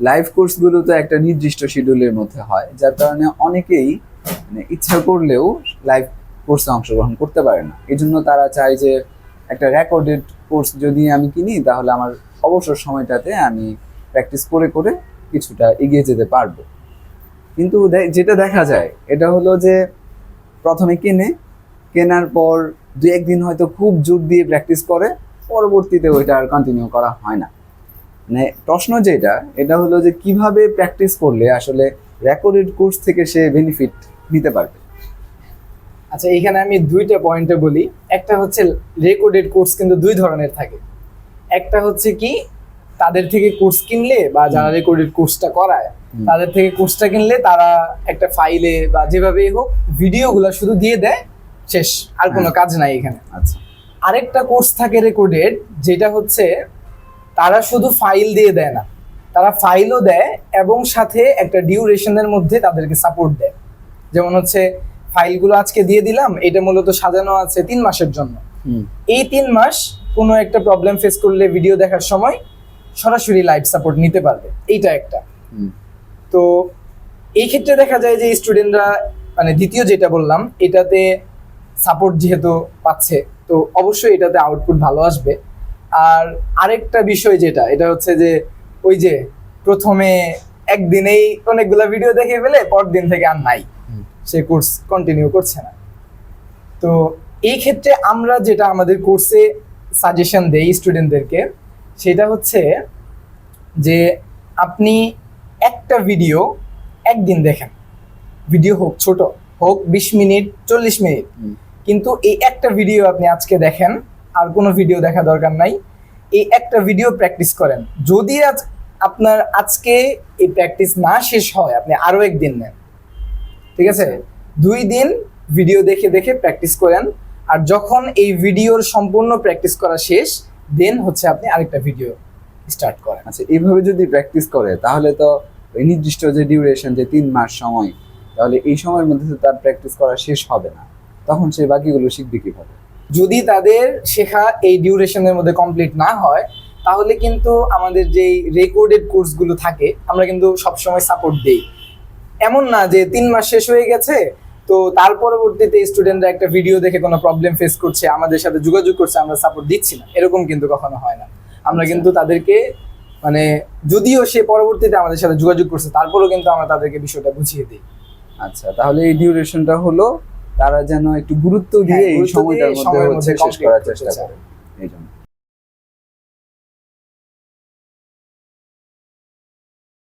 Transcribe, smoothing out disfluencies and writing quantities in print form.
Live কোর্সগুলো তো একটা নির্দিষ্ট শিডিউলের মধ্যে হয়, যার কারণে অনেকেই মানে ইচ্ছা করলেও লাইভ কোর্সে অংশগ্রহণ করতে পারে না। এই জন্য তারা চায় যে একটা রেকর্ডেড কোর্স যদি আমি কিনি তাহলে আমার অবসর সময়টাতে আমি প্র্যাকটিস করে করে কিছুটা এগিয়ে যেতে পারবো। কিন্তু যেটা দেখা যায় এটা হলো যে প্রথমে কেনার পর 2-1 দিন হয়তো খুব জোর দিয়ে প্র্যাকটিস করে, পরবর্তীতে ওইটা আর কন্টিনিউ করা হয় না। মানে প্রশ্ন যেটা এটা হলো যে কিভাবে প্র্যাকটিস করলে আসলে রেকর্ডেড কোর্স থেকে সে বেনিফিট নিতে পারবে। আচ্ছা, এখানে আমি দুইটা পয়েন্টে বলি। একটা হচ্ছে রেকর্ডেড কোর্স কিন্তু দুই ধরনের থাকে। একটা হচ্ছে কি তাদের থেকে কোর্স কিনলে বা যারা রেকর্ডেড কোর্সটা করায় তাদের থেকে কোর্সটা কিনলে তারা একটা ফাইলে বা যেভাবেই হোক ভিডিওগুলো শুধু দিয়ে দেয়, শেষ, আর কোনো কাজ নাই এখানে। আচ্ছা, আরেকটা কোর্স থাকে রেকর্ডেড, যেটা হচ্ছে তারা শুধু ফাইল দিয়ে দেয় না, তারা ফাইলও দেয় এবং সাথে একটা ডিউরেশনের মধ্যে তাদেরকে সাপোর্ট দেয়। যেমন হচ্ছে ফাইলগুলো আজকে দিয়ে দিলাম, এটা মূলত সাজানো আছে 3 মাসের জন্য। এই 3 মাস কোনো একটা প্রবলেম ফেস করলে ভিডিও দেখার সময় সরাসরি লাইভ সাপোর্ট নিতে পারবে। এইটা একটা। তো এই ক্ষেত্রে দেখা যায় যে স্টুডেন্টরা মানে দ্বিতীয় যেটা বললাম এটাতে সাপোর্ট যেহেতু পাচ্ছে, তো অবশ্যই এটাতে আউটপুট ভালো আসবে। আর আরেকটা বিষয় যেটা, এটা হচ্ছে যে ওই যে প্রথমে একদিনেই অনেকগুলা ভিডিও দেখে ফেলে পরদিন থেকে আর নাই, সে কোর্স কন্টিনিউ করছে না। তো এই ক্ষেত্রে আমরা যেটা আমাদের কোর্সে সাজেশন দেই স্টুডেন্টদেরকে, সেটা হচ্ছে যে আপনি একটা ভিডিও একদিন দেখেন, ভিডিও হোক ছোট হোক 20 মিনিট 40 মিনিট, কিন্তু এই একটা ভিডিও আপনি আজকে দেখেন, আর কোনো ভিডিও দেখা দরকার নাই। এই একটা ভিডিও প্র্যাকটিস করেন। যদি আপনার আজকে এই প্র্যাকটিস না শেষ হয়, আপনি আরো একদিন নেন, ঠিক আছে? 2 দিন ভিডিও দেখে দেখে প্র্যাকটিস করেন। আর যখন এই ভিডিওর সম্পূর্ণ প্র্যাকটিস করা শেষ, দেন হচ্ছে আপনি আরেকটা ভিডিও স্টার্ট করেন। আচ্ছা, এইভাবে যদি প্র্যাকটিস করে তাহলে তো ওই নির্দিষ্ট যে ডিউরেশন, যে 3 মাস সময়, তাহলে এই সময়ের মধ্যে তো তার প্র্যাকটিস করা শেষ হবে না, তখন সে বাকিগুলো শিখবে কিভাবে? যদি তাদের শেখা এই ডিউরেশনের মধ্যে কমপ্লিট না হয়, তাহলে কিন্তু আমাদের যেই রেকর্ডেড কোর্সগুলো থাকে আমরা কিন্তু সবসময় সাপোর্ট দেই। এমন না যে 3 মাস শেষ হয়ে গেছে তো তার পরবর্তীতে স্টুডেন্টরা একটা ভিডিও দেখে কোনো প্রবলেম ফেস করছে, আমাদের সাথে যোগাযোগ করছে, আমরা সাপোর্ট দিচ্ছি না, এরকম কিন্তু কখনো হয় না। আমরা কিন্তু তাদেরকে মানে যদিও সে পরবর্তীতে আমাদের সাথে যোগাযোগ করছে তারপরেও কিন্তু আমরা তাদেরকে বিষয়টা বুঝিয়ে দিই। আচ্ছা, তাহলে এই ডিউরেশনটা হলো তারা যেন একটু গুরুত্ব দিয়ে এই সময়টার মধ্যে শেষ করার চেষ্টা করে। এই জন্য